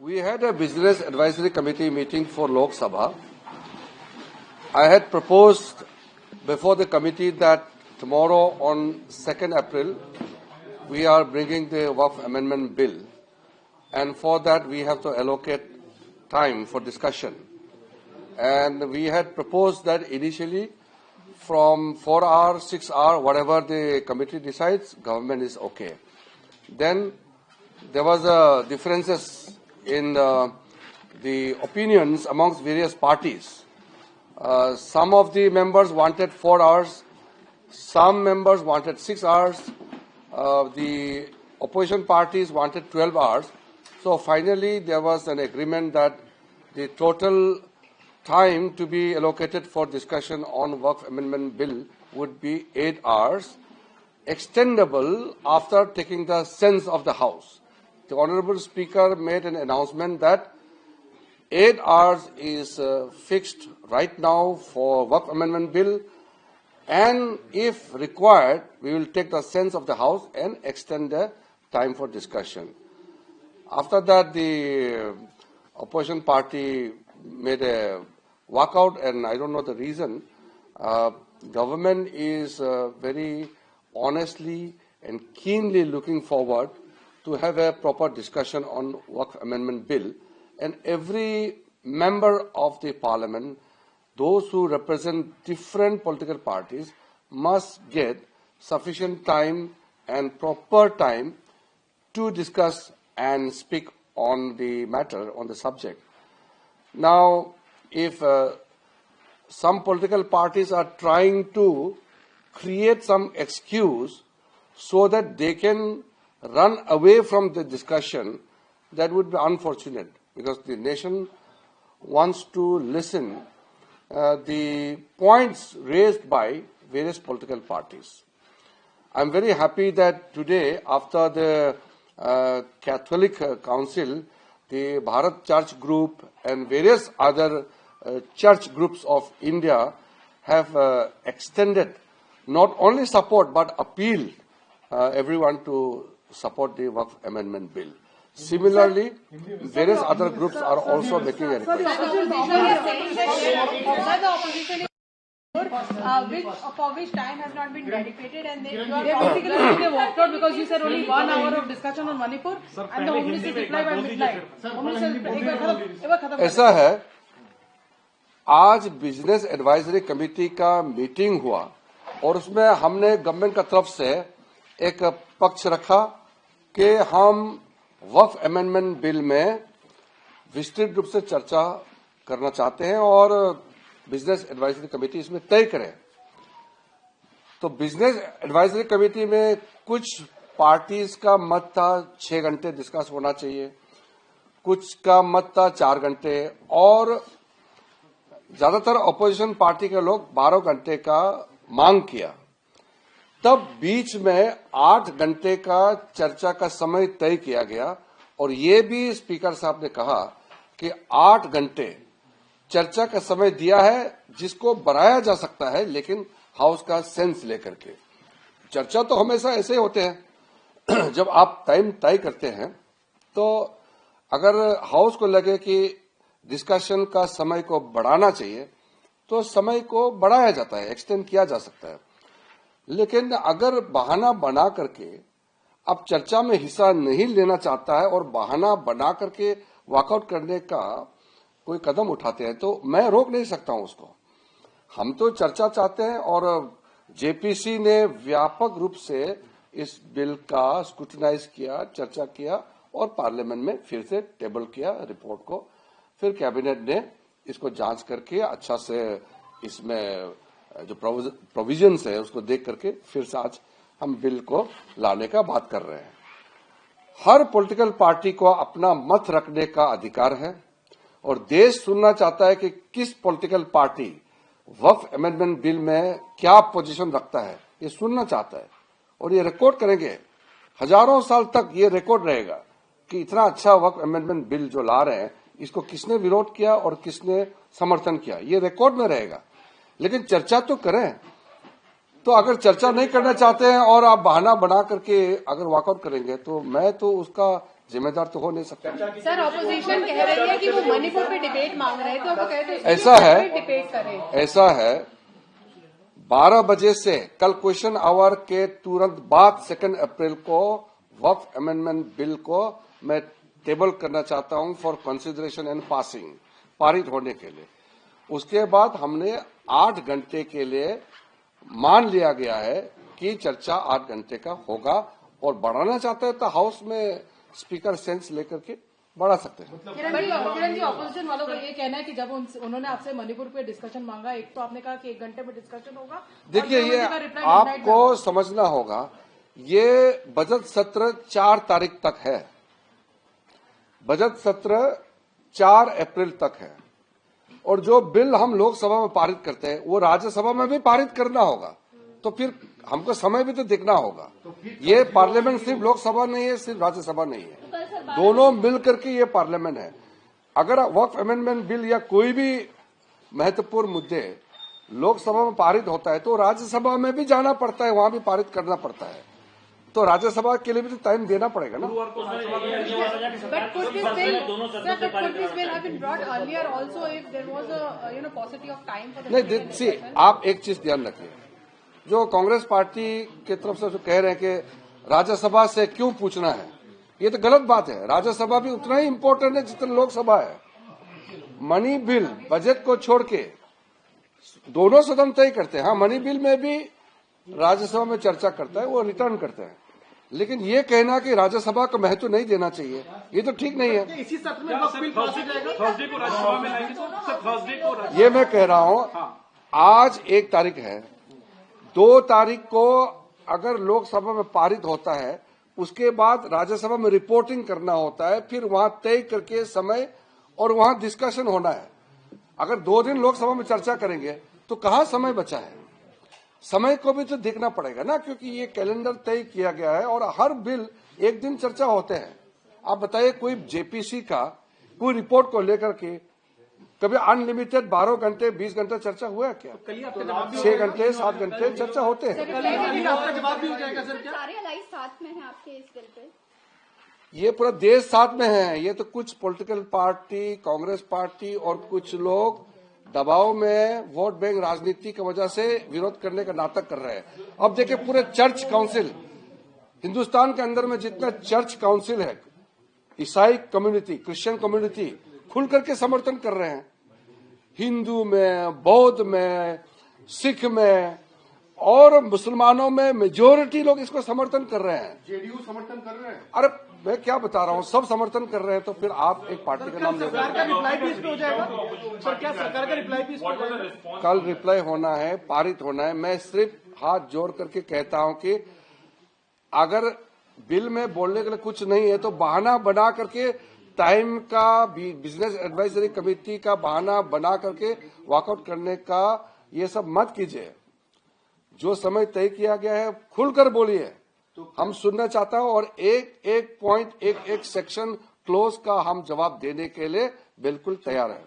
We had a business advisory committee meeting for Lok Sabha. I had proposed before the committee that tomorrow on 2nd April, we are bringing the Waqf Amendment Bill, and for that we have to allocate time for discussion. And we had proposed that initially from 4 hours, 6 hours, whatever the committee decides, government is okay. Then there was differences in the opinions amongst various parties. Some of the members wanted 4 hours, some members wanted 6 hours, the opposition parties wanted 12 hours. So finally there was an agreement that the total time to be allocated for discussion on Waqf Amendment Bill would be 8 hours, extendable after taking the sense of the House. The Honourable Speaker made an announcement that 8 hours is fixed right now for Waqf Amendment Bill, and if required, we will take the sense of the House and extend the time for discussion. After that, the opposition party made a walkout, and I don't know the reason. Government is very honestly and keenly looking forward to have a proper discussion on Waqf Amendment Bill, and every member of the Parliament, those who represent different political parties, must get sufficient time and proper time to discuss and speak on the matter, on the subject. Now, if some political parties are trying to create some excuse so that they can run away from the discussion, that would be unfortunate, because the nation wants to listen the points raised by various political parties. I'm very happy that today, after the Catholic Council, the Bharat Church Group and various other church groups of India have extended not only support but appeal everyone to support the Waqf Amendment Bill. Similarly, various other groups are also making a request. For which time has not been dedicated, and they basically walked out because you said only 1 hour of discussion on Manipur, and the Home Minister replied by midnight. ऐसा है, आज business advisory committee का meeting हुआ और उसमें हमने government का तरफ से एक पक्ष रखा कि हम वक्फ अमेंडमेंट बिल में विस्तृत रूप से चर्चा करना चाहते हैं और बिजनेस एडवाइजरी कमेटी इसमें तय करे। तो बिजनेस एडवाइजरी कमेटी में कुछ पार्टीज का मत था 6 घंटे डिस्कस होना चाहिए, कुछ का मत था 4 घंटे, और ज्यादातर अपोजिशन पार्टी के लोग 12 घंटे का मांग किया। तब बीच में 8 घंटे का चर्चा का समय तय किया गया, और ये भी स्पीकर साहब ने कहा कि 8 घंटे चर्चा का समय दिया है, जिसको बढ़ाया जा सकता है, लेकिन हाउस का सेंस लेकर के। चर्चा तो हमेशा ऐसे ही होते हैं, जब आप टाइम तय करते हैं तो अगर हाउस को लगे कि डिस्कशन का समय को बढ़ाना चाहिए तो समय को बढ़ाया जाता है, एक्सटेंड किया जा सकता है। लेकिन अगर बहाना बना करके अब चर्चा में हिस्सा नहीं लेना चाहता है और बहाना बना करके वॉकआउट करने का कोई कदम उठाते हैं तो मैं रोक नहीं सकता हूं उसको। हम तो चर्चा चाहते हैं, और जेपीसी ने व्यापक रूप से इस बिल का स्क्रूटिनाइज किया, चर्चा किया और पार्लियामेंट में फिर से टेबल किया रिपोर्ट को। फिर कैबिनेट ने इसको जांच करके अच्छा से इसमें जो प्रोविजंस है उसको देख करके फिर से आज हम बिल को लाने का बात कर रहे हैं। हर पॉलिटिकल पार्टी को अपना मत रखने का अधिकार है, और देश सुनना चाहता है कि किस पॉलिटिकल पार्टी वक्फ अमेंडमेंट बिल में क्या पोजीशन रखता है, ये सुनना चाहता है। और ये रिकॉर्ड करेंगे, हजारों साल तक ये रिकॉर्ड रहेगा कि इतना अच्छा वक्फ अमेंडमेंट बिल जो ला रहे हैं, इसको किसने विरोध किया और किसने समर्थन किया, ये रिकॉर्ड में रहेगा। लेकिन चर्चा तो करें। तो अगर चर्चा नहीं करना चाहते हैं और आप बहाना बना करके अगर वॉकआउट करेंगे तो मैं तो उसका जिम्मेदार तो हो नहीं सकता। सर ऑपोजिशन कह रही है कि वो मणिपुर पे डिबेट मांग रहे हैं, तो वो कहते हैं ऐसा है, डिबेट करें। ऐसा है 12 बजे से कल क्वेश्चन आवर के तुरंत बाद 2 अप्रैल को वक्फ अमेंडमेंट बिल को मैं टेबल करना चाहता हूं फॉर कंसिडरेशन एंड पासिंग, पारित होने के लिए। उसके बाद हमने 8 घंटे के लिए मान लिया गया है कि चर्चा 8 घंटे का होगा, और बढ़ाना चाहते हैं तो हाउस में स्पीकर सेंस लेकर के बढ़ा सकते हैं। किरण जी ऑपोजिशन वालों का ये कहना है कि जब उन्होंने आपसे मणिपुर पे डिस्कशन मांगा, एक तो आपने कहा कि 1 घंटे में डिस्कशन होगा। देखिए, ये आपको समझना होगा, ये बजट सत्र 4 तारीख तक है, बजट सत्र 4 अप्रैल तक है, और जो बिल हम लोकसभा में पारित करते हैं वो राज्यसभा में भी पारित करना होगा, तो फिर हमको समय भी तो देखना होगा। ये पार्लियामेंट सिर्फ लोकसभा नहीं है, सिर्फ राज्यसभा नहीं है, दोनों मिल करके ये पार्लियामेंट है। अगर वक्फ अमेंडमेंट बिल या कोई भी महत्वपूर्ण मुद्दे लोकसभा में पारित होता है तो राज्यसभा में भी जाना पड़ता है, वहां भी पारित करना पड़ता है, तो राज्यसभा के लिए भी तो टाइम देना पड़ेगा ना। नहीं, सी आप एक चीज ध्यान रखिए, जो कांग्रेस पार्टी की तरफ से जो कह रहे हैं कि राज्यसभा से क्यों पूछना है, ये तो गलत बात है। राज्यसभा भी उतना ही इम्पोर्टेंट है जितना लोकसभा है। मनी बिल बजट को छोड़ के दोनों सदन तय करते हैं। हाँ, मनी बिल में भी राज्यसभा में चर्चा करता है, वो रिटर्न करते हैं, लेकिन ये कहना कि राज्यसभा को महत्व नहीं देना चाहिए, ये तो ठीक नहीं है। इसी सत्र में बिल पास हो जाएगा, थर्सडे को राज्यसभा में लाएंगे, थर्सडे को ये मैं कह रहा हूँ। आज 1 तारीख है, 2 तारीख को अगर लोकसभा में पारित होता है, उसके बाद राज्यसभा में रिपोर्टिंग करना होता है, फिर वहां तय करके समय और वहां डिस्कशन होना है। अगर 2 दिन लोकसभा में चर्चा करेंगे तो कहाँ समय बचा है? समय को भी तो देखना पड़ेगा ना, क्योंकि ये कैलेंडर तय किया गया है और हर बिल 1 दिन चर्चा होते हैं। आप बताइए, कोई जेपीसी का कोई रिपोर्ट को लेकर के कभी अनलिमिटेड 12 घंटे 20 घंटे चर्चा हुआ है क्या? 6 घंटे 7 घंटे चर्चा होते हैं। जवाब भी हो जाएगा सर? क्या सारे अलाइज साथ में हैं आपके इस बिल पे? ये पूरा देश साथ में है। ये तो कुछ पॉलिटिकल पार्टी, कांग्रेस पार्टी और कुछ लोग दबाव में वोट बैंक राजनीति की वजह से विरोध करने का नाटक कर रहे हैं। अब देखिए, पूरे चर्च काउंसिल, हिंदुस्तान के अंदर में जितना चर्च काउंसिल है, ईसाई कम्युनिटी, क्रिश्चियन कम्युनिटी खुल करके समर्थन कर रहे हैं। हिंदू में, बौद्ध में, सिख में और मुसलमानों में मेजोरिटी लोग इसको समर्थन कर रहे हैं। जेडीयू समर्थन कर रहे हैं। अरे मैं क्या बता रहा हूँ, सब समर्थन कर रहे हैं, तो फिर आप एक पार्टी का नाम ले रहे हैं। सरकार का रिप्लाई भी इस पे हो जाएगा सर? क्या सरकार का रिप्लाई भी इस पे हो जाएगा? कल रिप्लाई होना है, पारित होना है। मैं सिर्फ हाथ जोड़ करके कहता हूं कि अगर बिल में बोलने के लिए कुछ नहीं है तो बहाना बना करके, टाइम का बिजनेस एडवाइजरी कमेटी का बहाना बना करके वॉकआउट करने का ये सब मत कीजिए। जो समय तय किया गया है खुलकर बोलिए, हम सुनना चाहता हूं, और एक पॉइंट, एक सेक्शन क्लोज का हम जवाब देने के लिए बिल्कुल तैयार है।